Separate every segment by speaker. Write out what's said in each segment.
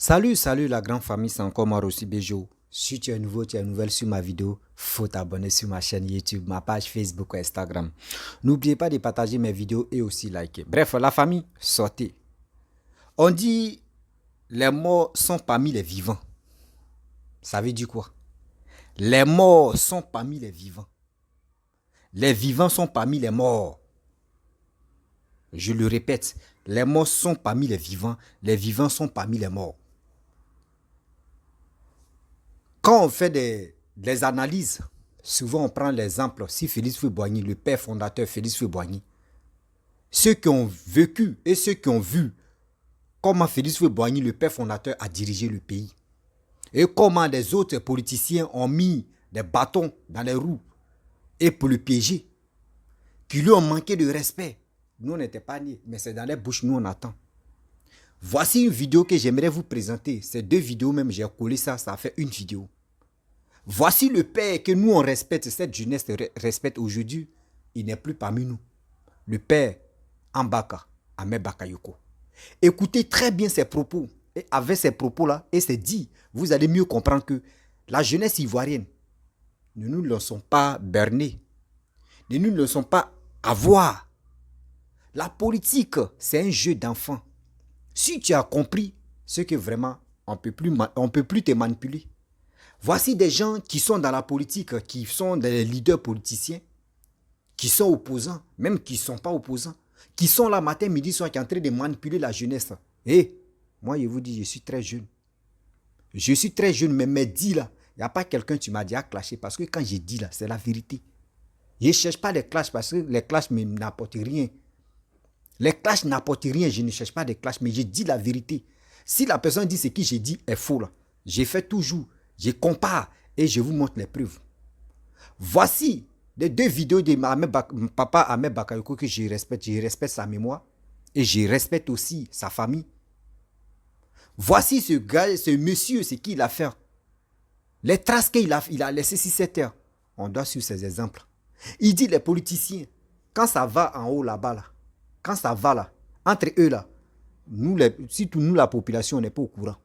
Speaker 1: Salut la grande famille, c'est encore moi Rossi Bejo. Si tu es nouveau, tu es nouvelle sur ma vidéo, faut t'abonner sur ma chaîne YouTube, ma page Facebook ou Instagram. N'oubliez pas de partager mes vidéos et aussi liker. Bref, la famille, sortez. On dit les morts sont parmi les vivants. Ça veut dire quoi? Les morts sont parmi les vivants. Les vivants sont parmi les morts. Je le répète, les morts sont parmi les vivants sont parmi les morts. Quand on fait des analyses, souvent on prend l'exemple, si Félix Houphouët-Boigny, le père fondateur Félix Houphouët-Boigny, ceux qui ont vécu et ceux qui ont vu comment Félix Houphouët-Boigny, le père fondateur, a dirigé le pays, et comment les autres politiciens ont mis des bâtons dans les roues et pour le piéger, qui lui ont manqué de respect. Nous, on n'était pas nés, mais c'est dans les bouches, nous, on attend. Voici une vidéo que j'aimerais vous présenter. Ces deux vidéos même, j'ai collé ça, ça a fait une vidéo. Voici le père que nous, on respecte, cette jeunesse respecte aujourd'hui. Il n'est plus parmi nous. Le père Ambaka, Ahmed Bakayoko. Écoutez très bien ses propos. Et avec ces propos-là, et c'est dit, vous allez mieux comprendre que la jeunesse ivoirienne, ne nous laissons pas berner. Ne nous laissons pas avoir. La politique, c'est un jeu d'enfant. Si tu as compris ce que vraiment, on ne peut plus te manipuler. Voici des gens qui sont dans la politique, qui sont des leaders politiciens, qui sont opposants, même qui ne sont pas opposants, qui sont là matin, midi, soir, qui sont en train de manipuler la jeunesse. Et moi, je vous dis, je suis très jeune. Je suis très jeune, mais mes dit là, il n'y a pas quelqu'un qui m'a dit à clasher, parce que quand j'ai dit là, c'est la vérité. Je ne cherche pas les clashs, parce que les clashs n'apportent rien. Les clashs n'apportent rien, je ne cherche pas des clashs, mais je dis la vérité. Si la personne dit ce que j'ai dit est faux, là, j'ai fait toujours, je compare et je vous montre les preuves. Voici les deux vidéos de papa Ahmed Bakayoko que je respecte sa mémoire et je respecte aussi sa famille. Voici ce gars, ce monsieur, ce qu'il a fait. Les traces qu'il a laissées sur cette terre. On doit suivre ces exemples. Il dit les politiciens, quand ça va en haut là-bas, là, quand ça va là, entre eux là, nous, surtout nous la population, on n'est pas au courant.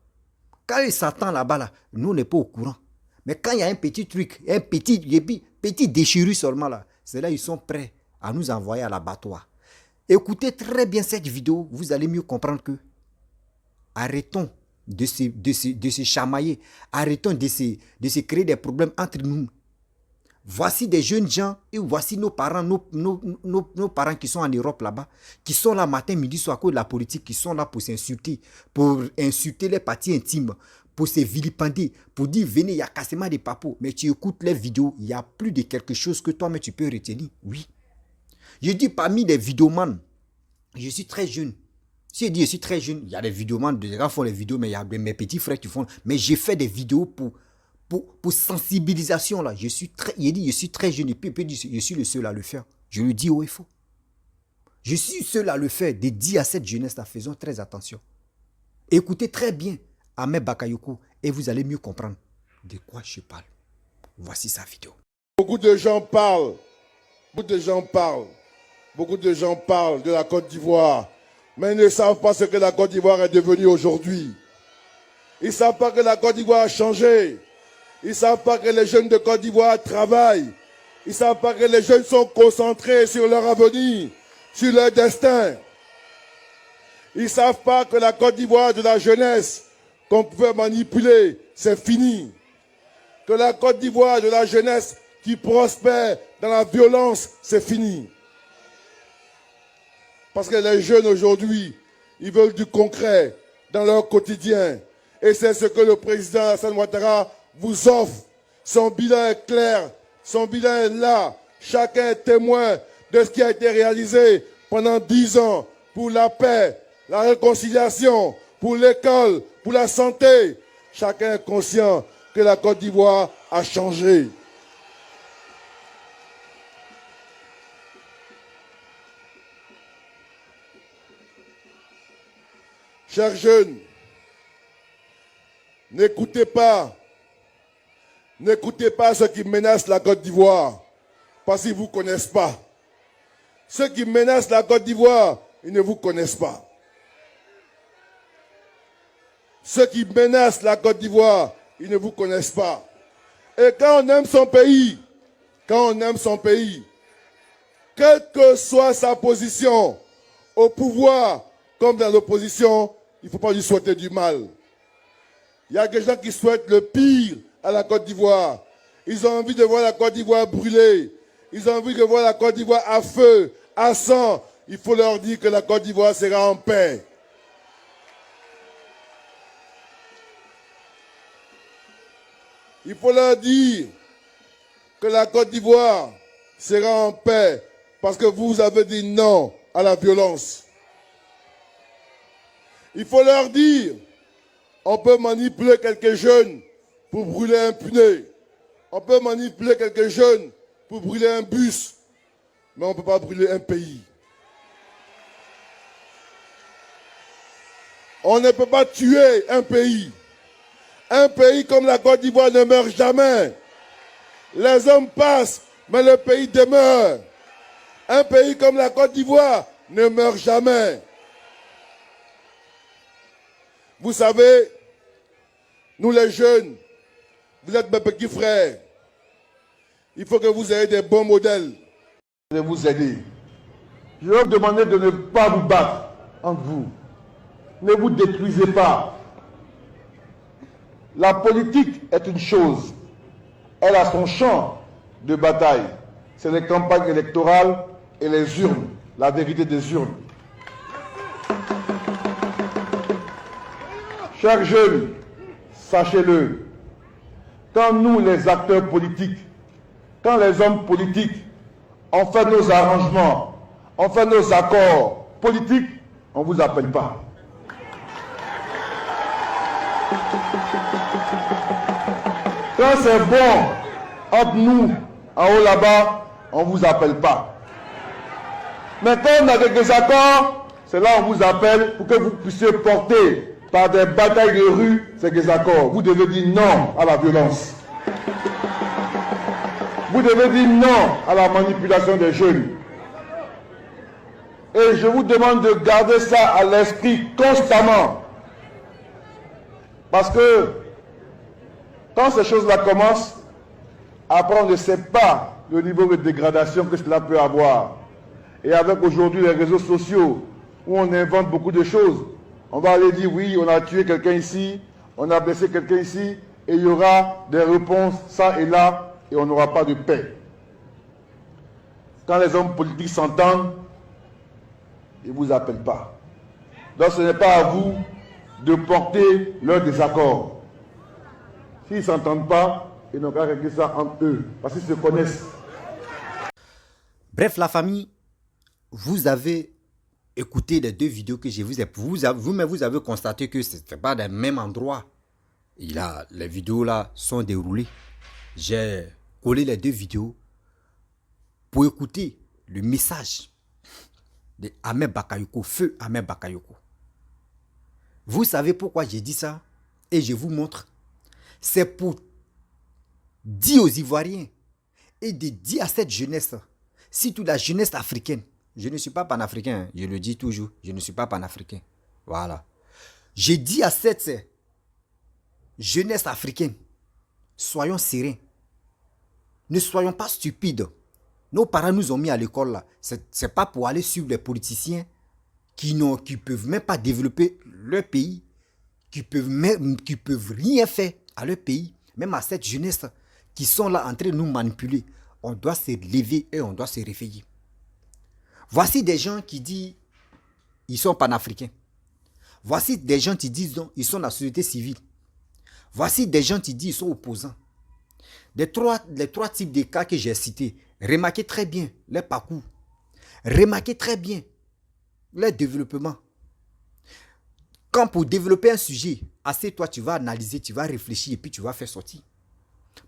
Speaker 1: Quand ils s'attendent là-bas là, nous on n'est pas au courant. Mais quand il y a un petit truc, un petit déchirure seulement là, c'est là ils sont prêts à nous envoyer à l'abattoir. Écoutez très bien cette vidéo, vous allez mieux comprendre que arrêtons de se chamailler, arrêtons de se créer des problèmes entre nous. Voici des jeunes gens et voici nos parents, nos parents qui sont en Europe là-bas, qui sont là matin, midi, soir à cause de la politique, qui sont là pour s'insulter, pour insulter les parties intimes, pour se vilipender, pour dire venez, il y a quasiment des papos. Mais tu écoutes les vidéos, il y a plus de quelque chose que toi-même tu peux retenir. Oui. Je dis parmi les vidéomans, je suis très jeune. Si je dis je suis très jeune, il y a des vidéomans, des gens font les vidéos, mais il y a mes petits frères qui font. Mais j'ai fait des vidéos pour sensibilisation là. Je suis très jeune et puis je suis le seul à le faire. Je le dis haut et faux. Je suis seul à le faire, de dire à cette jeunesse là, faisons très attention. Écoutez très bien Ahmed Bakayoko et vous allez mieux comprendre de quoi je parle. Voici sa vidéo.
Speaker 2: Beaucoup de gens parlent de la Côte d'Ivoire, mais ils ne savent pas ce que la Côte d'Ivoire est devenue aujourd'hui. Ils ne savent pas que la Côte d'Ivoire a changé. Ils ne savent pas que les jeunes de Côte d'Ivoire travaillent. Ils ne savent pas que les jeunes sont concentrés sur leur avenir, sur leur destin. Ils ne savent pas que la Côte d'Ivoire de la jeunesse qu'on pouvait manipuler, c'est fini. Que la Côte d'Ivoire de la jeunesse qui prospère dans la violence, c'est fini. Parce que les jeunes aujourd'hui, ils veulent du concret dans leur quotidien. Et c'est ce que le président Alassane Ouattara vous offre. Son bilan est clair, son bilan est là. Chacun est témoin de ce qui a été réalisé pendant 10 ans pour la paix, la réconciliation, pour l'école, pour la santé. Chacun est conscient que la Côte d'Ivoire a changé. Chers jeunes, n'écoutez pas ceux qui menacent la Côte d'Ivoire, parce qu'ils ne vous connaissent pas. Ceux qui menacent la Côte d'Ivoire, ils ne vous connaissent pas. ceux qui menacent la Côte d'Ivoire, ils ne vous connaissent pas. Et quand on aime son pays, quelle que soit sa position, au pouvoir comme dans l'opposition, il ne faut pas lui souhaiter du mal. Il y a des gens qui souhaitent le pire à la Côte d'Ivoire. Ils ont envie de voir la Côte d'Ivoire brûler. Ils ont envie de voir la Côte d'Ivoire à feu, à sang. Il faut leur dire que la Côte d'Ivoire sera en paix. Il faut leur dire que la Côte d'Ivoire sera en paix parce que vous avez dit non à la violence. Il faut leur dire, on peut manipuler quelques jeunes pour brûler un pneu. On peut manipuler quelques jeunes pour brûler un bus, mais on ne peut pas brûler un pays. On ne peut pas tuer un pays. Un pays comme la Côte d'Ivoire ne meurt jamais. Les hommes passent, mais le pays demeure. Un pays comme la Côte d'Ivoire ne meurt jamais. Vous savez, nous les jeunes, vous êtes mes petits frères. Il faut que vous ayez des bons modèles.
Speaker 3: Je vais vous aider. Je vais vous demander de ne pas vous battre entre vous. Ne vous détruisez pas. La politique est une chose. Elle a son champ de bataille. C'est les campagnes électorales et les urnes. La vérité des urnes. Chers jeunes, sachez-le. Quand nous, les acteurs politiques, quand les hommes politiques, on fait nos arrangements, on fait nos accords politiques, on ne vous appelle pas. Quand c'est bon entre nous, en haut là-bas, on ne vous appelle pas. Mais quand on a des désaccords, c'est là qu'on vous appelle pour que vous puissiez porter par des batailles de rue ces désaccords. Vous devez dire non à la violence. Vous devez dire non à la manipulation des jeunes. Et je vous demande de garder ça à l'esprit constamment. Parce que quand ces choses-là commencent, après on ne sait pas le niveau de dégradation que cela peut avoir. Et avec aujourd'hui les réseaux sociaux, où on invente beaucoup de choses, on va aller dire oui, on a tué quelqu'un ici, on a blessé quelqu'un ici, et il y aura des réponses ça et là, et on n'aura pas de paix. Quand les hommes politiques s'entendent, ils ne vous appellent pas. Donc ce n'est pas à vous de porter leur désaccord. S'ils ne s'entendent pas, ils n'ont qu'à régler ça entre eux, parce qu'ils se connaissent.
Speaker 1: Bref, la famille, vous avez écouté les deux vidéos que je vous ai... Vous-même, vous avez constaté que ce n'est pas dans le même endroit. Les vidéos là sont déroulées. J'ai collé les deux vidéos pour écouter le message de Ahmed Bakayoko, feu Ahmed Bakayoko. Vous savez pourquoi j'ai dit ça? Et je vous montre. C'est pour dire aux Ivoiriens et de dire à cette jeunesse, surtout la jeunesse africaine. Je ne suis pas panafricain, je le dis toujours, je ne suis pas panafricain. Voilà. Je dis à cette jeunesse africaine, soyons sereins. Ne soyons pas stupides. Nos parents nous ont mis à l'école là. Ce n'est pas pour aller suivre les politiciens qui ne peuvent même pas développer leur pays, qui peuvent rien faire à leur pays, même à cette jeunesse qui sont là en train de nous manipuler. On doit se lever et on doit se réveiller. Voici des gens qui disent ils sont panafricains. Voici des gens qui disent non, ils sont dans la société civile. Voici des gens qui disent ils sont opposants. Les trois types de cas que j'ai cités, remarquez très bien leur parcours. Remarquez très bien leur développement. Quand pour développer un sujet, toi tu vas analyser, tu vas réfléchir et puis tu vas faire sortir.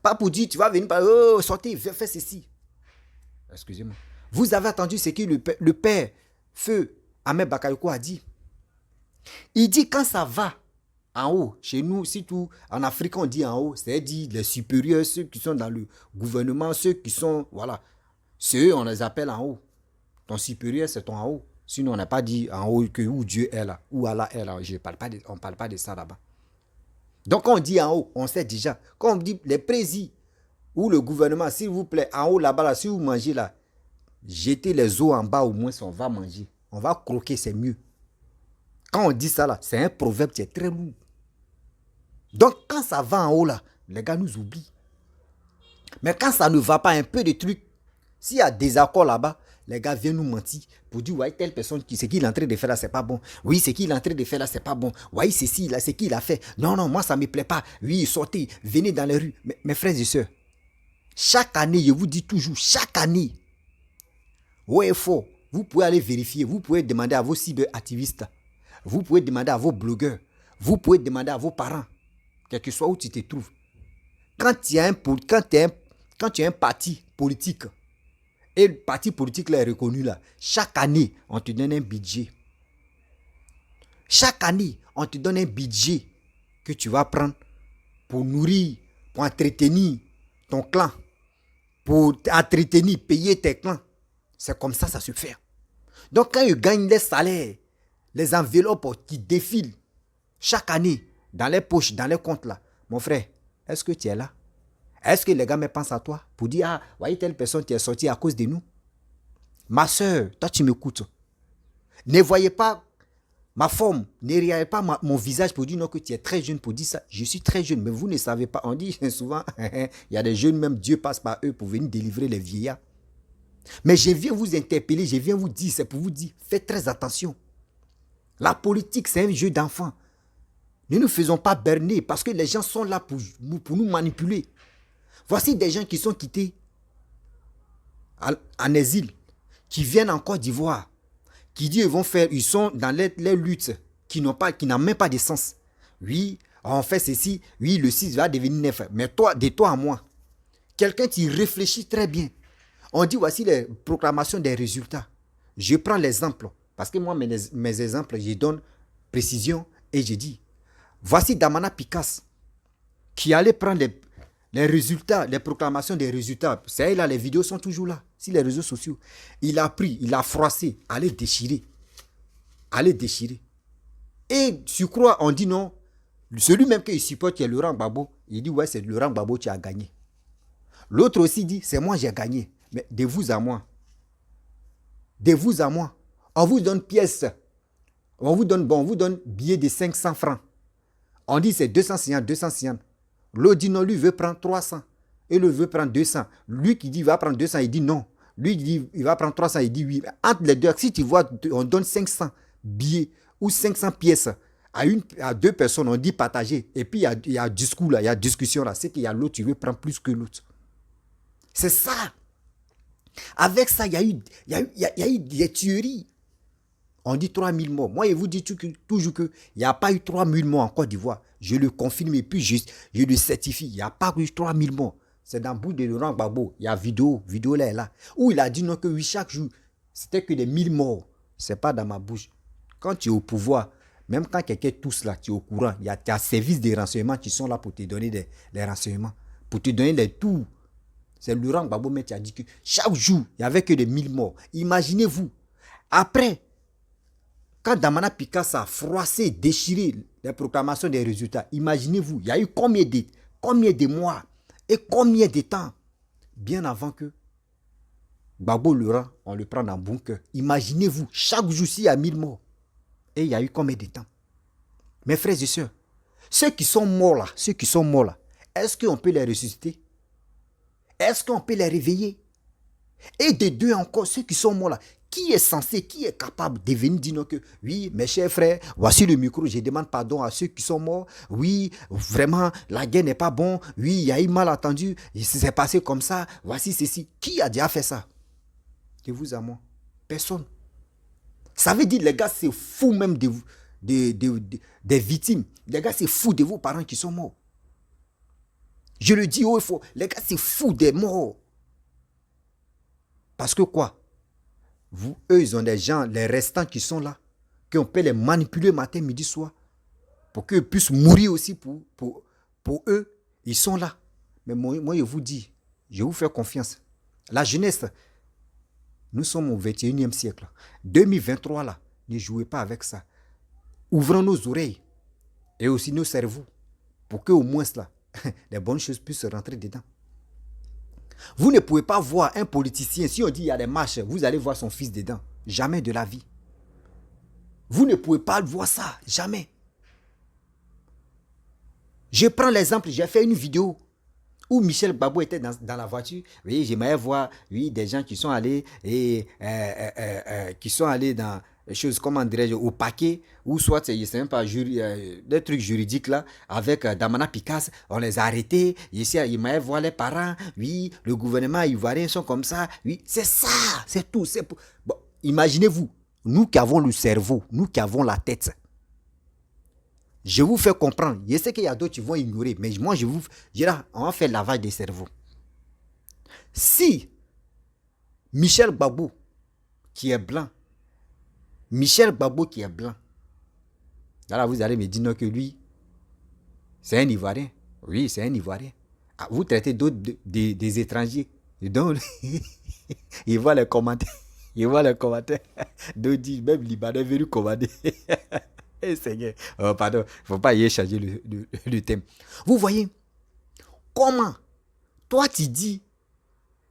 Speaker 1: Pas pour dire tu vas venir par sortir, fais ceci. Excusez-moi. Vous avez entendu ce que le père, feu Ahmed Bakayoko a dit. Il dit quand ça va en haut, chez nous, surtout en Afrique, on dit en haut, c'est-à-dire les supérieurs, ceux qui sont dans le gouvernement, ceux qui sont, voilà, ceux on les appelle en haut. Ton supérieur, c'est ton en haut. Sinon, on n'a pas dit en haut que où Dieu est là, où Allah est là. On ne parle pas de ça là-bas. Donc, quand on dit en haut, on sait déjà. Quand on dit les présidents ou le gouvernement, s'il vous plaît, en haut là-bas, là, si vous mangez là, jetez les os en bas, au moins, on va manger. On va croquer, c'est mieux. Quand on dit ça là, c'est un proverbe qui est très lourd. Donc, quand ça va en haut là, les gars nous oublient. Mais quand ça ne va pas, un peu de trucs, s'il y a des accords là-bas, les gars viennent nous mentir pour dire, ouais, telle personne, ce qu'il est en train de faire là, c'est pas bon. Oui, ce qu'il est en train de faire là, c'est pas bon. Oui, ceci, là, ce qu'il a fait. Non, non, moi, ça ne me plaît pas. Oui, sortez, venez dans les rues. Mes frères et sœurs, chaque année, je vous dis toujours, chaque année, ouais, faux, vous pouvez aller vérifier, vous pouvez demander à vos cyberactivistes, vous pouvez demander à vos blogueurs, vous pouvez demander à vos parents, quel que soit où tu te trouves. Quand tu as un parti politique, et le parti politique là est reconnu là, chaque année, on te donne un budget. Chaque année, on te donne un budget que tu vas prendre pour nourrir, pour entretenir ton clan, pour entretenir, payer tes clans. C'est comme ça se fait. Donc quand ils gagnent les salaires, les enveloppes qui défilent chaque année dans les poches, dans les comptes là, mon frère, est-ce que tu es là? Est-ce que les gars me pensent à toi pour dire, ah, voyez telle personne qui est sortie à cause de nous? Ma soeur, toi tu m'écoutes. Ne voyez pas ma forme, ne regardez pas mon visage pour dire non que tu es très jeune pour dire ça. Je suis très jeune, mais vous ne savez pas. On dit souvent, il y a des jeunes, même Dieu passe par eux pour venir délivrer les vieillards. Mais je viens vous interpeller, je viens vous dire, c'est pour vous dire, faites très attention. La politique, c'est un jeu d'enfant. Ne nous faisons pas berner parce que les gens sont là pour nous manipuler. Voici des gens qui sont quittés en exil, qui viennent en Côte d'Ivoire, qui disent ils sont dans les luttes qui n'ont même pas de sens. Oui, on fait ceci, oui, le 6 va devenir 9. Mais de toi à moi, quelqu'un qui réfléchit très bien, on dit voici les proclamations des résultats. Je prends l'exemple, parce que moi, mes exemples, je donne précision et je dis, voici Damana Picasse, qui allait prendre les résultats, les proclamations des résultats. C'est là, les vidéos sont toujours là, sur les réseaux sociaux. Il a pris, il a froissé, allez déchirer. Et tu crois, on dit non, celui même qui supporte, qui est Laurent Gbagbo, il dit ouais, c'est Laurent Gbagbo qui a gagné. L'autre aussi dit, c'est moi j'ai gagné. Mais de vous à moi. On vous donne pièces. On vous donne billet de 500 francs. On dit c'est 200. L'autre dit non, lui veut prendre 300. Et l'autre veut prendre 200. Lui qui dit il va prendre 200, il dit non. Lui qui dit il va prendre 300, il dit oui. Entre les deux, si tu vois, on donne 500 billets ou 500 pièces à deux personnes, on dit partager. Et puis il y a discours là, il y a discussion là. C'est qu'il y a l'autre, tu veux prendre plus que l'autre. C'est ça. Avec ça, il y a eu des tueries. On dit 3000 morts. Moi, je vous dis toujours qu'il n'y a pas eu 3000 morts en Côte d'Ivoire. Je le confirme et puis je le certifie. Il n'y a pas eu 3000 morts. C'est dans le bout de Laurent Gbagbo. Il y a vidéo là, là. Où il a dit non que oui, chaque jour, c'était que des 1000 morts. Ce n'est pas dans ma bouche. Quand tu es au pouvoir, même quand quelqu'un tousse là, tu es au courant. Il y a tes services de renseignement qui sont là pour te donner les renseignements. Pour te donner les tours. C'est Laurent Gbagbo qui a dit que chaque jour, il n'y avait que des 1000 morts. Imaginez-vous. Après, quand Damana Picasse a froissé, déchiré les proclamations des résultats, imaginez-vous, il y a eu combien de mois et combien de temps bien avant que Gbagbo Laurent, on le prend dans le bunker. Imaginez-vous, chaque jour, s'il y a 1000 morts. Et il y a eu combien de temps? Mes frères et sœurs, ceux qui sont morts là, est-ce qu'on peut les ressusciter? Est-ce qu'on peut les réveiller? Et de deux encore, ceux qui sont morts là, qui est capable de venir dire non que oui, mes chers frères, voici le micro, je demande pardon à ceux qui sont morts. Oui, vraiment, la guerre n'est pas bon. Oui, il y a eu malentendu, c'est passé comme ça. Voici ceci. Qui a déjà fait ça? De vous à moi. Personne. Ça veut dire, les gars, c'est fou même des victimes. Les gars, c'est fou de vos parents qui sont morts. Je le dis haut et fort. Les gars, c'est fou des morts. Parce que quoi? Eux, ils ont des gens, les restants qui sont là, qu'on peut les manipuler matin, midi, soir, pour qu'ils puissent mourir aussi pour eux. Ils sont là. Mais moi, je vous dis, je vous fais confiance. La jeunesse, nous sommes au 21e siècle. 2023, là, ne jouez pas avec ça. Ouvrons nos oreilles et aussi nos cerveaux pour que au moins là, les bonnes choses puissent rentrer dedans. Vous ne pouvez pas voir un politicien, si on dit il y a des marches, vous allez voir son fils dedans. Jamais de la vie. Vous ne pouvez pas voir ça, jamais. Je prends l'exemple, j'ai fait une vidéo où Michel Gbagbo était dans la voiture. Oui, j'aimerais voir des gens qui sont allés dans les choses, comment dirais-je, au paquet, ou soit, je ne sais même pas, des trucs juridiques là, avec Damana Picasse, on les a arrêtés. Ici, il m'aimerait voir les parents. Oui, le gouvernement ivoirien sont comme ça. Oui, c'est ça, c'est tout. Bon, imaginez-vous, nous qui avons le cerveau, nous qui avons la tête. Je vous fais comprendre. Je sais qu'il y a d'autres qui vont ignorer, mais moi, on va faire lavage des cerveaux. Si Michel Gbagbo, qui est blanc, alors vous allez me dire non, que lui, c'est un Ivoirien. Oui, c'est un Ivoirien. Ah, vous traitez d'autres des étrangers. Donc, il voit les commentaires. Donc, dit, même Libanais est venu commander. Seigneur. Oh, pardon, il ne faut pas y changer le thème. Vous voyez comment toi tu dis,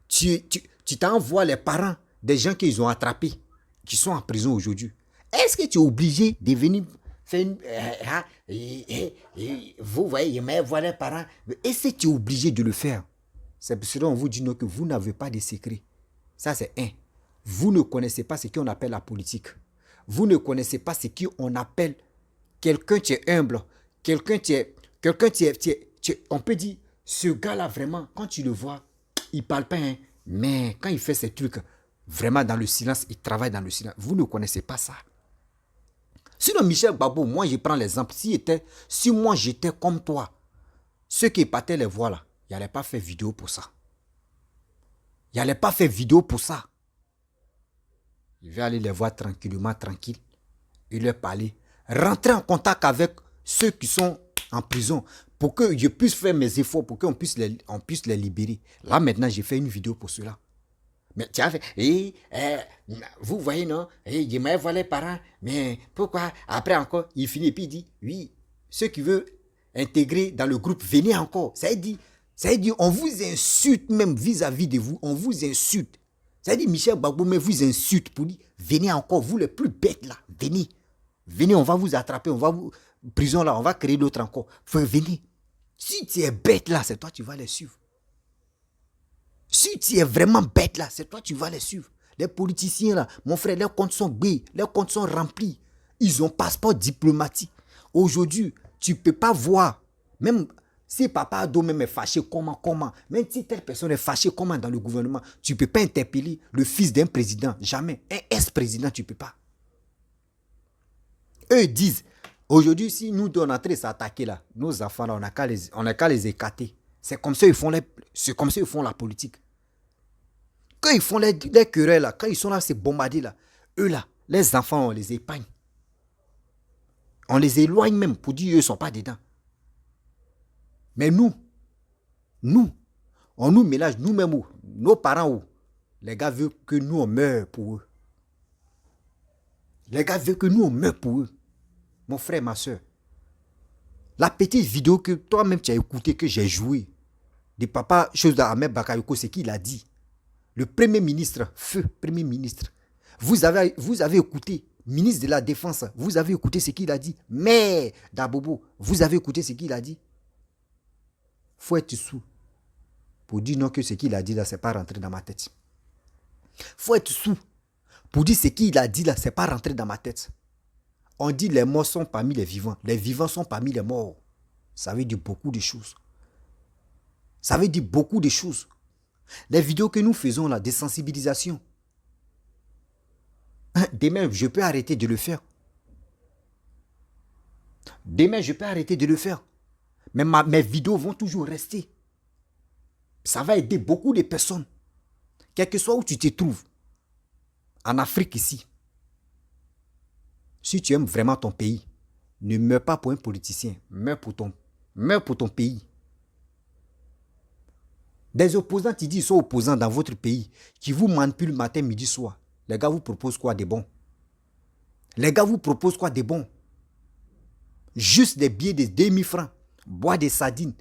Speaker 1: tu t'envoies les parents des gens qu'ils ont attrapés, qui sont en prison aujourd'hui. Est-ce que tu es obligé de venir faire vous voyez, mais voilà les parents. Est-ce que tu es obligé de le faire? C'est parce qu'on vous dit non, que vous n'avez pas de secret. Ça, c'est un. Vous ne connaissez pas ce qu'on appelle la politique. Vous ne connaissez pas ce qu'on appelle quelqu'un qui est humble, quelqu'un qui est, on peut dire, ce gars-là vraiment, quand tu le vois, il parle pas, hein, mais quand il fait ces trucs, vraiment dans le silence, il travaille dans le silence. Vous ne connaissez pas ça. Sinon, Michel Gbagbo, moi je prends l'exemple, si moi j'étais comme toi, ceux qui épattaient les voix là, il n'allait pas faire vidéo pour ça. Il n'allait pas faire vidéo pour ça. Il va aller les voir tranquillement, tranquille. Il leur parler. Rentrer en contact avec ceux qui sont en prison pour que je puisse faire mes efforts, pour qu'on puisse les libérer. Là, maintenant, j'ai fait une vidéo pour cela. Mais tu as fait, vous voyez, non, je m'ai voir les parents, mais pourquoi? Après encore, il finit et puis il dit, oui, ceux qui veulent intégrer dans le groupe, venez encore. Ça veut dire, on vous insulte même vis-à-vis de vous, on vous insulte. Ça veut dire, Michel Gbagbo, mais vous insulte pour dire, venez encore, vous les plus bêtes là, venez. Venez, on va vous attraper, on va vous... Prison là, on va créer d'autres encore. Venez. Si tu es bête là, c'est toi qui vas les suivre. Si tu es vraiment bête là, c'est toi qui vas les suivre. Les politiciens là, mon frère, leurs comptes sont baies, leurs comptes sont remplis. Ils ont passeport diplomatique. Aujourd'hui, tu ne peux pas voir, même si Papa Ado même est fâché, comment, même si telle personne est fâchée, comment dans le gouvernement, tu ne peux pas interpeller le fils d'un président, jamais. Un ex-président, tu ne peux pas. Eux disent, aujourd'hui, si nous on est en train de s'attaquer là, nos enfants là, on n'a qu'à les écarter. C'est comme ça qu'ils font la politique. Quand ils font les querelles là, quand ils sont là, c'est bombardé là, eux là, les enfants, on les épargne. On les éloigne même pour dire qu'ils ne sont pas dedans. Mais nous, on nous mélange nous-mêmes, nos parents, les gars veulent que nous on meure pour eux. Les gars veulent que nous on meure pour eux. Mon frère, ma soeur. La petite vidéo que toi-même tu as écoutée, que j'ai jouée, de papa, chose d'Ahmed Bakayoko, c'est qu'il a dit. Le premier ministre, feu premier ministre, vous avez écouté, ministre de la Défense, vous avez écouté ce qu'il a dit. Mais, Dabobo, vous avez écouté ce qu'il a dit. Faut être sous pour dire non que ce qu'il a dit là, c'est pas rentré dans ma tête. Faut être sous pour dire ce qu'il a dit là, c'est pas rentré dans ma tête. On dit les morts sont parmi les vivants sont parmi les morts. Ça veut dire beaucoup de choses. Ça veut dire beaucoup de choses. Les vidéos que nous faisons là, des sensibilisations. Demain, je peux arrêter de le faire. Mais mes vidéos vont toujours rester. Ça va aider beaucoup de personnes. Quel que soit où tu te trouves. En Afrique ici. Si tu aimes vraiment ton pays, ne meurs pas pour un politicien. Meurs pour ton pays. Des opposants qui disent qu'ils sont opposants dans votre pays, qui vous manipulent matin, midi, soir. Les gars vous proposent quoi de bon? Juste des billets de 2000 francs. boire des sardines,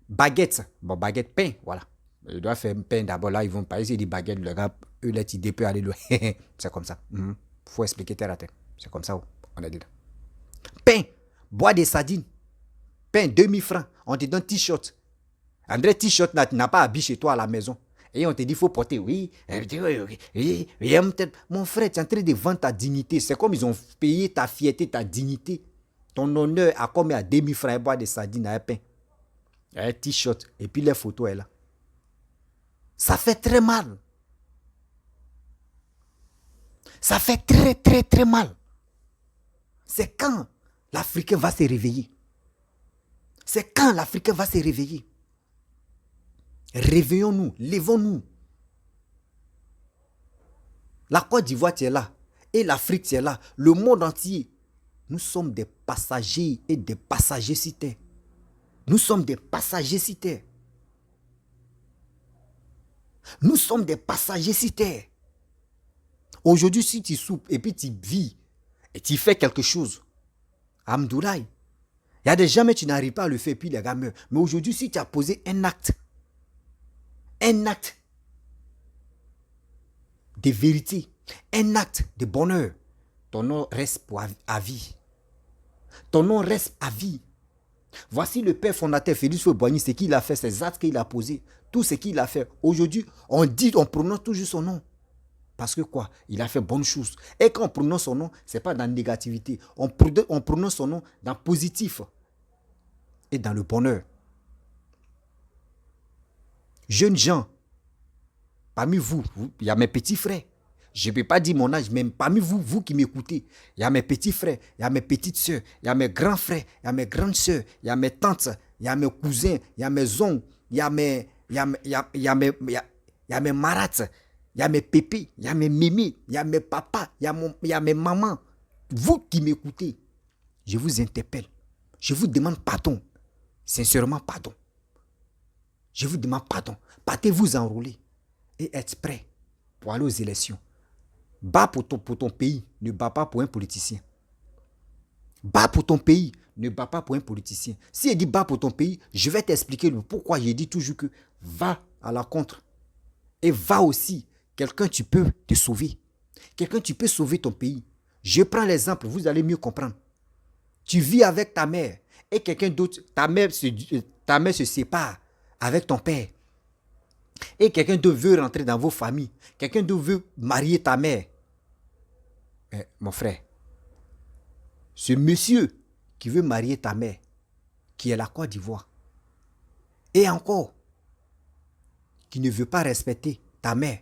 Speaker 1: baguettes, bon, baguette, pain, voilà. Il doit faire pain d'abord, là, ils vont pas essayer de baguette, le gars, eux, là, tu peux aller loin. C'est comme ça. Faut expliquer terre à terre. C'est comme ça, on a dit là. Pain, boire des sardines, pain, 2000 francs, on te donne t-shirt. André, t-shirt, n'a pas habillé chez toi à la maison. Et on te dit, il faut porter, oui. Mon frère, tu es en train de vendre ta dignité. C'est comme ils ont payé ta fierté, ta dignité. Ton honneur a comme à 2000 francs, boire des sardines à un pain. Un t-shirt. Et puis les photos est là. Ça fait très mal. Ça fait très, très, très mal. C'est quand l'Africain va se réveiller. C'est quand l'Africain va se réveiller. Réveillons-nous, levons-nous. La Côte d'Ivoire, tu es là. Et l'Afrique, tu es là. Le monde entier. Nous sommes des passagers et des passagers sur terre. Nous sommes des passagers sur terre. Nous sommes des passagers sur terre. Aujourd'hui, si tu soupes et puis tu vis et tu fais quelque chose, Amdoulaye, il y a des gens, mais tu n'arrives pas à le faire, puis les gars meurent. Mais aujourd'hui, si tu as posé un acte de vérité, un acte de bonheur, ton nom reste à vie. Ton nom reste à vie. Voici le père fondateur Félix Houphouët-Boigny, ce qu'il a fait, ces actes qu'il a posés, tout ce qu'il a fait. Aujourd'hui, on prononce toujours son nom. Parce que quoi? Il a fait bonne chose. Et quand on prononce son nom, ce n'est pas dans la négativité. On prononce son nom dans le positif et dans le bonheur. Jeunes gens, parmi vous, il y a mes petits frères. Je ne peux pas dire mon âge, mais parmi vous, vous qui m'écoutez, il y a mes petits frères, il y a mes petites soeurs, il y a mes grands frères, il y a mes grandes soeurs, il y a mes tantes, il y a mes cousins, il y a mes oncles, il y a mes marates, il y a mes pépés, il y a mes mémés, il y a mes papas, il y a mes mamans. Vous qui m'écoutez, je vous interpelle. Je vous demande pardon. Sincèrement, pardon. Je vous demande pardon. Partez-vous enrôler et être prêt pour aller aux élections. Bats pour ton pays, ne bats pas pour un politicien. Bats pour ton pays, ne bats pas pour un politicien. Si il dit bats pour ton pays, je vais t'expliquer pourquoi j'ai dit toujours que va à la contre. Et va aussi. Quelqu'un, tu peux te sauver. Quelqu'un, tu peux sauver ton pays. Je prends l'exemple, vous allez mieux comprendre. Tu vis avec ta mère et quelqu'un d'autre, ta mère se sépare avec ton père. Et quelqu'un d'autre veut rentrer dans vos familles. Quelqu'un d'autre veut marier ta mère. Mais, mon frère, ce monsieur qui veut marier ta mère, qui est la Côte d'Ivoire, et encore, qui ne veut pas respecter ta mère,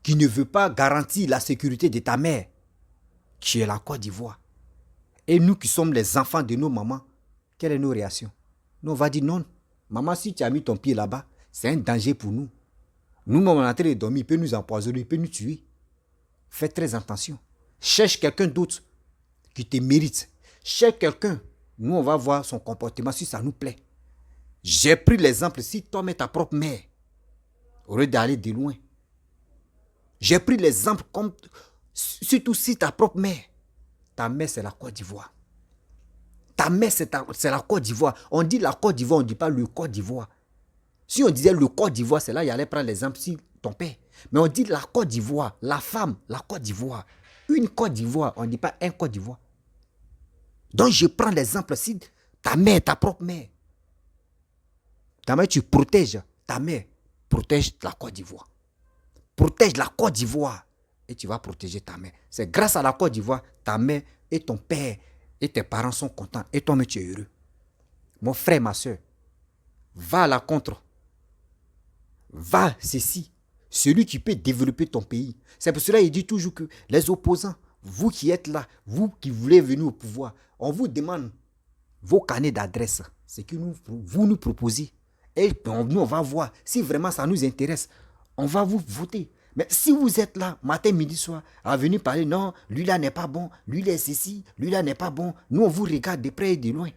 Speaker 1: qui ne veut pas garantir la sécurité de ta mère, qui est la Côte d'Ivoire. Et nous qui sommes les enfants de nos mamans, quelle est nos réactions? Nous, on va dire non. Maman, si tu as mis ton pied là-bas, c'est un danger pour nous. Nous, on est en train de dormir, il peut nous empoisonner, il peut nous tuer. Faites très attention. Cherche quelqu'un d'autre qui te mérite. Cherche quelqu'un. Nous, on va voir son comportement si ça nous plaît. J'ai pris l'exemple, si toi, mais ta propre mère, au lieu d'aller de loin. J'ai pris l'exemple comme, surtout si ta propre mère, ta mère c'est la Côte d'Ivoire. Ta mère c'est la Côte d'Ivoire. On dit la Côte d'Ivoire, on ne dit pas le Côte d'Ivoire. Si on disait le Côte d'Ivoire, c'est là, il allait prendre l'exemple si ton père. Mais on dit la Côte d'Ivoire, la femme, la Côte d'Ivoire. Une Côte d'Ivoire, on ne dit pas un Côte d'Ivoire. Donc je prends l'exemple si ta mère, ta propre mère. Ta mère, tu protèges ta mère, protège la Côte d'Ivoire. Protège la Côte d'Ivoire et tu vas protéger ta mère. C'est grâce à la Côte d'Ivoire, ta mère et ton père et tes parents sont contents et toi-même tu es heureux. Mon frère, ma soeur, va à la contre. Va ceci. Celui qui peut développer ton pays. C'est pour cela qu'il dit toujours que les opposants, vous qui êtes là, vous qui voulez venir au pouvoir, on vous demande vos carnets d'adresse. C'est que vous nous proposez. Et nous, on va voir si vraiment ça nous intéresse. On va vous voter. Mais si vous êtes là, matin, midi, soir, à venir parler, non, lui là n'est pas bon, lui là est ceci, lui là n'est pas bon. Nous, on vous regarde de près et de loin.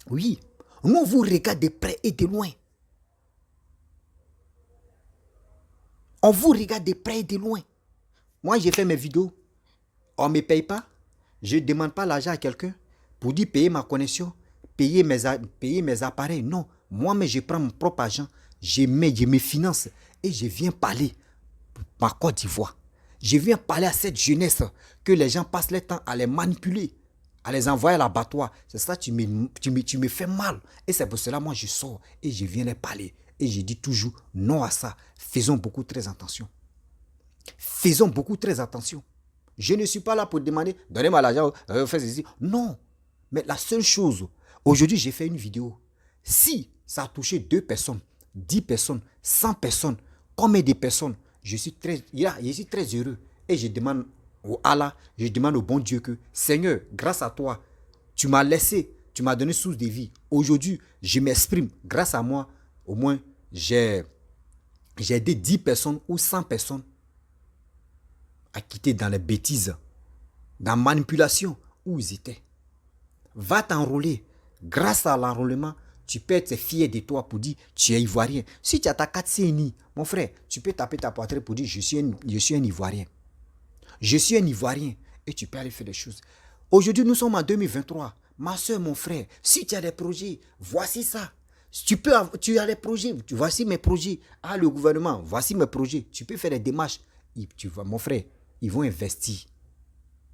Speaker 1: Oui, nous, on vous regarde de près et de loin. On vous regarde de près et de loin. Moi, j'ai fait mes vidéos. On ne me paye pas. Je ne demande pas l'argent à quelqu'un pour dire payer ma connexion, payer mes appareils. Non, moi-même, je prends mon propre argent, je me finance et je viens parler ma Côte d'Ivoire. Je viens parler à cette jeunesse que les gens passent le temps à les manipuler, à les envoyer à l'abattoir. C'est ça, tu me fais mal. Et c'est pour cela, moi, je sors et je viens les parler. Et je dis toujours non à ça. Faisons beaucoup très attention. Faisons beaucoup très attention. Je ne suis pas là pour demander, donnez-moi l'argent, faites ceci. Non. Mais la seule chose, aujourd'hui, j'ai fait une vidéo. Si ça a touché 2 personnes, 10 personnes, 100 personnes, combien de personnes, je suis très heureux. Et je demande au Allah, je demande au bon Dieu que, Seigneur, grâce à toi, tu m'as laissé, tu m'as donné source de vie. Aujourd'hui, je m'exprime. Grâce à moi, au moins, j'ai aidé 10 personnes ou 100 personnes à quitter dans les bêtises, dans la manipulation où ils étaient. Va t'enrôler. Grâce à l'enrôlement, tu peux être fier de toi pour dire tu es ivoirien. Si tu as ta 4 CNI, mon frère, tu peux taper ta poitrine pour dire je suis un ivoirien. Je suis un ivoirien et tu peux aller faire des choses. Aujourd'hui, nous sommes en 2023. Ma soeur, mon frère, si tu as des projets, voici ça. Tu as des projets, voici mes projets. Ah, le gouvernement, voici mes projets. Tu peux faire des démarches. Mon frère, ils vont investir.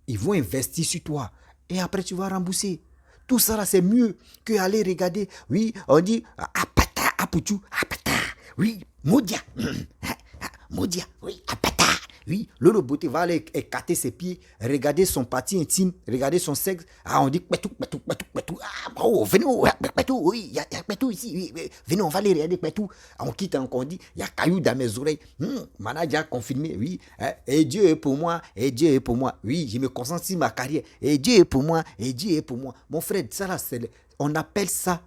Speaker 1: Ils vont investir sur toi. Et après, tu vas rembourser. Tout ça, là, c'est mieux qu'aller regarder. Oui, on dit, apata, aputu, apata. Oui, modia. Modia, oui, apata. Oui, Lolo Beauté va aller écarter ses pieds, regarder son partie intime, regarder son sexe. Ah, on dit, petou. Ah, oh, venez, petou, oui, il y a petou ici. Oui, venez, on va aller regarder petou. On quitte encore, on dit, il y a caillou dans mes oreilles. Manager confirmé, oui. Et Dieu est pour moi, et Dieu est pour moi. Oui, je me concentre sur ma carrière. Et Dieu est pour moi, et Dieu est pour moi. Mon frère, ça là, on appelle ça,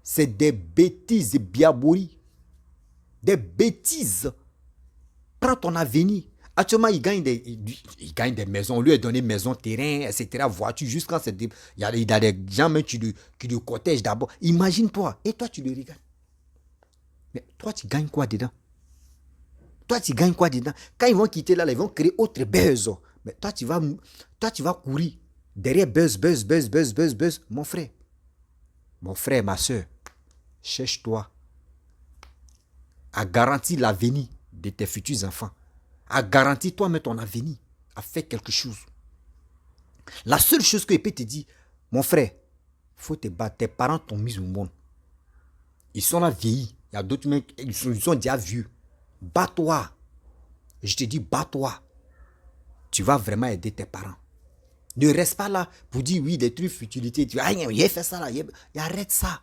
Speaker 1: c'est des bêtises biabouri. Des bêtises. Prends ton avenir. Actuellement, il gagne des maisons. On lui a donné maison, terrain, etc., voiture, jusqu'à il y a des gens même qui le cortègent d'abord. Imagine-toi. Et toi, tu le regardes. Mais toi, tu gagnes quoi dedans? Toi, tu gagnes quoi dedans? Quand ils vont quitter là, ils vont créer autre buzz. Mais toi, tu vas courir derrière buzz. Mon frère, ma soeur, cherche-toi à garantir l'avenir de tes futurs enfants. À garantir toi-même ton avenir, à faire quelque chose. La seule chose que je peux te dire, mon frère, il faut te battre. Tes parents t'ont mis au monde. Ils sont là vieillis. Il y a d'autres mecs, ils sont déjà vieux. Bats-toi. Je te dis, bats-toi. Tu vas vraiment aider tes parents. Ne reste pas là pour dire oui, des trucs futilités. Tu vas, il a fait ça là. Arrête ça.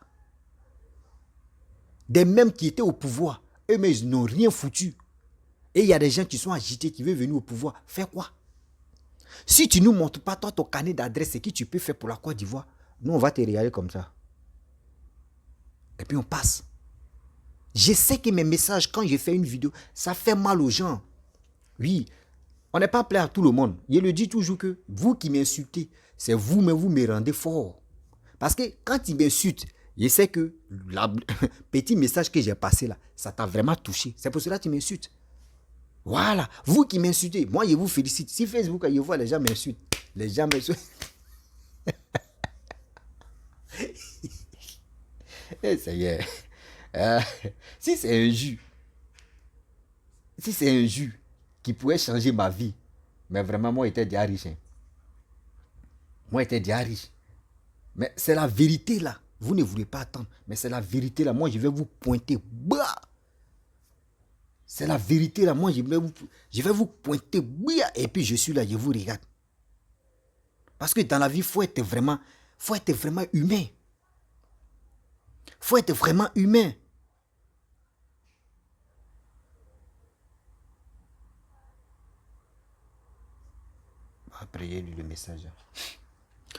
Speaker 1: Des mêmes qui étaient au pouvoir, eux, mais ils n'ont rien foutu. Et il y a des gens qui sont agités, qui veulent venir au pouvoir. Fais quoi? Si tu ne nous montres pas toi ton carnet d'adresse, ce que tu peux faire pour la Côte d'Ivoire, nous on va te regarder comme ça. Et puis on passe. Je sais que mes messages, quand je fais une vidéo, ça fait mal aux gens. Oui, on n'est pas appelé à tout le monde. Je le dis toujours que vous qui m'insultez, c'est vous, mais vous me rendez fort. Parce que quand ils m'insultent, je sais que le petit message que j'ai passé là, ça t'a vraiment touché. C'est pour cela que tu m'insultes. Voilà, vous qui m'insultez, moi je vous félicite. Si Facebook, je vois les gens m'insultent. Les gens m'insultent. Et ça y est. Si c'est un jus qui pourrait changer ma vie, mais vraiment, moi, j'étais déjà riche. Moi, j'étais déjà riche. Mais c'est la vérité là. Vous ne voulez pas attendre, mais c'est la vérité là. Moi, je vais vous pointer bas. C'est la vérité là. Moi, je vais vous pointer. Et puis, je suis là, je vous regarde. Parce que dans la vie, il faut être vraiment humain. Il faut être vraiment humain. Après, il y a lu le message.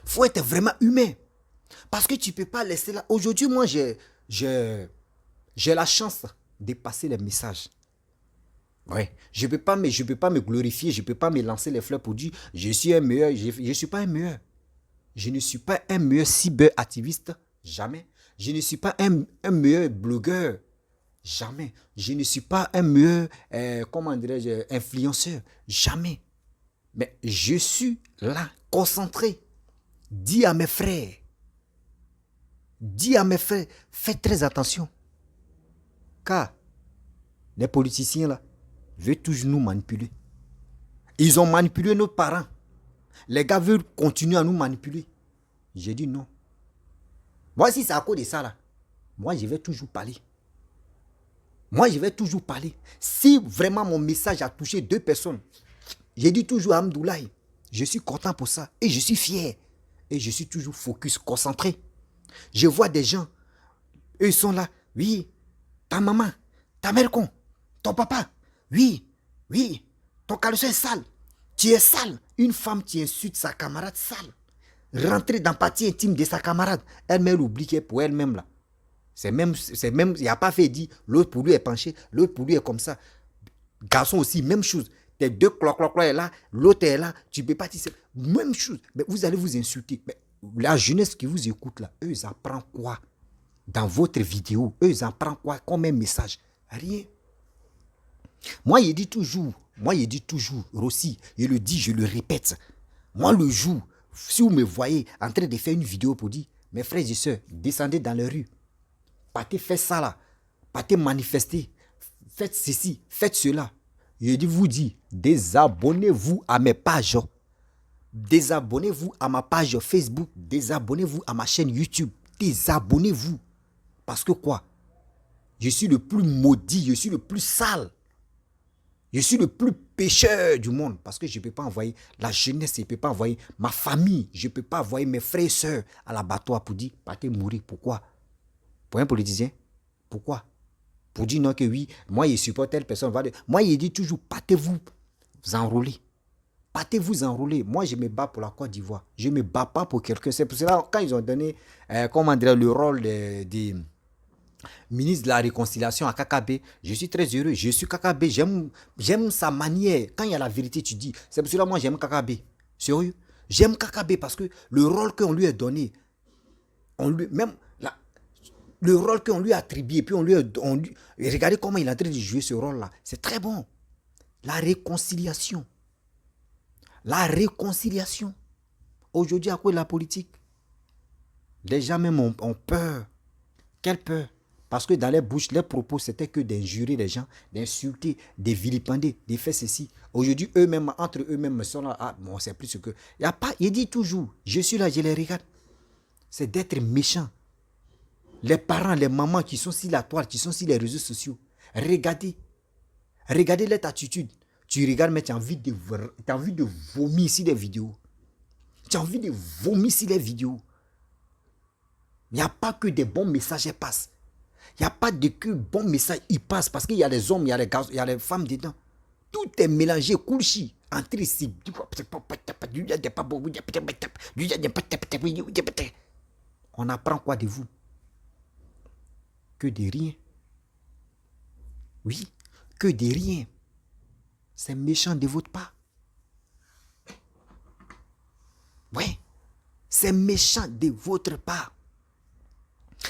Speaker 1: Il faut être vraiment humain. Parce que tu ne peux pas laisser là. Aujourd'hui, moi, j'ai la chance de passer les messages. Ouais. Je ne peux pas me glorifier, je ne peux pas me lancer les fleurs pour dire je suis un meilleur. Je ne suis pas un meilleur. Je ne suis pas un meilleur cyberactiviste. Jamais. Je ne suis pas un meilleur blogueur. Jamais. Je ne suis pas un meilleur, comment dirais-je, influenceur. Jamais. Mais je suis là, concentré. Dis à mes frères dis à mes frères, faites très attention. Car les politiciens là veulent toujours nous manipuler. Ils ont manipulé nos parents. Les gars veulent continuer à nous manipuler. J'ai dit non. Moi, si c'est à cause de ça là, moi je vais toujours parler. Moi, je vais toujours parler. Si vraiment mon message a touché 2 personnes, j'ai dit toujours à Amdoulaye, je suis content pour ça et je suis fier. Et je suis toujours focus, concentré. Je vois des gens, eux ils sont là, oui, ta maman, ta mère con, ton papa, oui, ton caleçon est sale, tu es sale. Une femme qui insulte sa camarade sale, rentrer dans la partie intime de sa camarade, elle-même oublie qu'elle est pour elle-même là. C'est même, il n'y a pas fait dire, l'autre pour lui est penché, l'autre pour lui est comme ça. Garçon aussi, même chose. Tes 2 cloc est là, l'autre est là, tu ne peux pas dire, même chose. Mais vous allez vous insulter. Mais la jeunesse qui vous écoute là, eux, ils apprennent quoi dans votre vidéo? Eux, ils apprennent quoi comme un message? Rien. Moi, il dit toujours, Rossi, je le dis, je le répète. Moi, le jour, si vous me voyez en train de faire une vidéo pour dire, mes frères et sœurs, descendez dans les rues. Partez faire ça là. Partez manifester. Faites ceci, faites cela. Je vous dis, désabonnez-vous à mes pages. Désabonnez-vous à ma page Facebook. Désabonnez-vous à ma chaîne YouTube. Désabonnez-vous. Parce que quoi? Je suis le plus maudit, je suis le plus sale. Je suis le plus pécheur du monde. Parce que je ne peux pas envoyer la jeunesse, je ne peux pas envoyer ma famille. Je ne peux pas envoyer mes frères et sœurs à l'abattoir pour dire, partez mourir. Pourquoi? Pour un politicien? Pourquoi? Pour dire non que oui, moi je supporte telle personne. Moi je dis toujours, partez-vous enrôler. Partez-vous enrôler. Moi je me bats pour la Côte d'Ivoire. Je ne me bats pas pour quelqu'un. C'est pour cela quand ils ont donné le rôle des ministres de la réconciliation à Kakabe, je suis très heureux. Je suis Kakabe. J'aime sa manière. Quand il y a la vérité, tu dis. C'est pour cela moi j'aime Kakabe. Sérieux. J'aime Kakabe parce que le rôle qu'on lui a donné, le rôle qu'on lui a attribué, puis regardez comment il est en train de jouer ce rôle-là. C'est très bon. La réconciliation. La réconciliation. Aujourd'hui, à cause de la politique, les gens même ont peur. Quelle peur? Parce que dans les bouches, les propos, c'était que d'injurer les gens, d'insulter, de vilipender, de faire ceci. Aujourd'hui, eux-mêmes, entre eux-mêmes, sont là. Ah, bon, c'est plus ce que... Il y a pas, il dit toujours, je suis là, je les regarde. C'est d'être méchant. Les parents, les mamans qui sont sur la toile, qui sont sur les réseaux sociaux, regardez leur attitude. Tu regardes, mais tu as envie de vomir sur les vidéos. Tu as envie de vomir sur les vidéos. Il n'y a pas que des bons messages qui passent. Il n'y a pas de que bons messages qui passent parce qu'il y a les hommes, il y a les gars, il y a les femmes dedans. Tout est mélangé, coulchi, entre ici. On apprend quoi de vous? Que de rien. Oui, que de rien. C'est méchant de votre part. Oui, c'est méchant de votre part.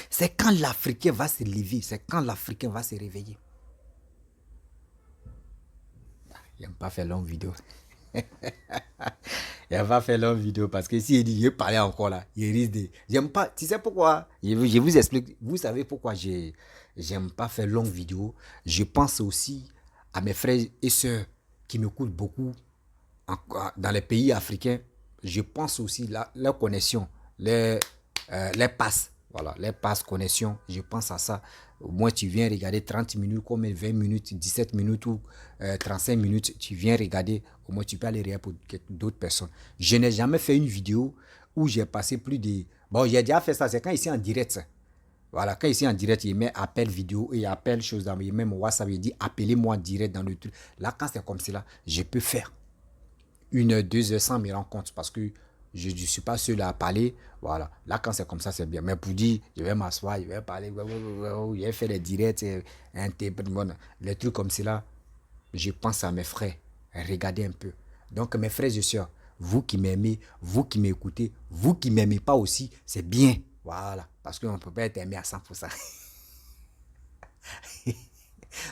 Speaker 1: C'est quand l'Africain va se lever, c'est quand l'Africain va se réveiller. Il n'aime pas faire longue vidéo. Il n'aime pas faire longue vidéo parce que s'il dit, je parlais encore là, il risque de... J'aime pas, tu sais pourquoi? Je vous explique, vous savez pourquoi j'aime pas faire longue vidéo. Je pense aussi à mes frères et sœurs qui m'écoutent beaucoup dans les pays africains. Je pense aussi à leur connexion, les passes. Voilà, les passes, connexion, je pense à ça. Au moins, tu viens regarder 30 minutes, comme 20 minutes, 17 minutes ou 35 minutes. Tu viens regarder, au moins, tu peux aller regarder pour d'autres personnes. Je n'ai jamais fait une vidéo où j'ai passé plus de... Bon, j'ai déjà fait ça, c'est quand ici en direct. Voilà, quand ici en direct, il met appel vidéo et appel chose dans il met mon WhatsApp, il dit appelez-moi direct dans le truc. Là, quand c'est comme cela, je peux faire 1 heure, 2 heures sans me rendre compte parce que je ne suis pas seul à parler. Voilà. Là, quand c'est comme ça, c'est bien. Mais pour dire, je vais m'asseoir, je vais parler, je vais faire les directs, les trucs comme cela, je pense à mes frères. Regardez un peu. Donc, mes frères et sœurs, vous qui m'aimez, vous qui m'écoutez, vous qui ne m'aimez pas aussi, c'est bien. Voilà. Parce qu'on ne peut pas être aimé à 100%.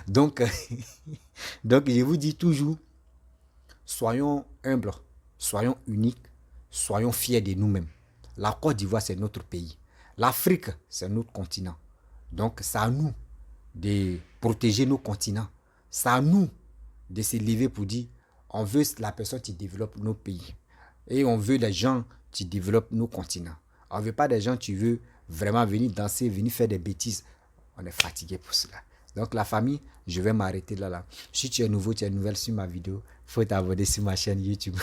Speaker 1: Donc, je vous dis toujours, soyons humbles, soyons uniques, soyons fiers de nous-mêmes. La Côte d'Ivoire, c'est notre pays. L'Afrique, c'est notre continent. Donc, c'est à nous de protéger nos continents. C'est à nous de se lever pour dire, on veut la personne qui développe nos pays. Et on veut des gens qui développent nos continents. On ne veut pas des gens qui veulent vraiment venir danser, venir faire des bêtises. On est fatigué pour cela. Donc la famille, je vais m'arrêter là. Si tu es nouveau, tu es nouvelle sur ma vidéo, il faut t'abonner sur ma chaîne YouTube.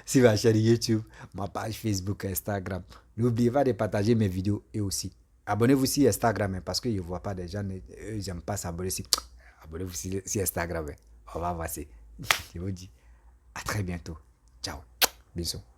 Speaker 1: Sur ma chaîne YouTube, ma page Facebook, Instagram. N'oubliez pas de partager mes vidéos et aussi. Abonnez-vous sur Instagram parce que je ne vois pas des gens, eux, ils n'aiment pas s'abonner sur... Abonnez-vous sur Instagram. On va avancer. Je vous dis à très bientôt. Ciao. Bisous.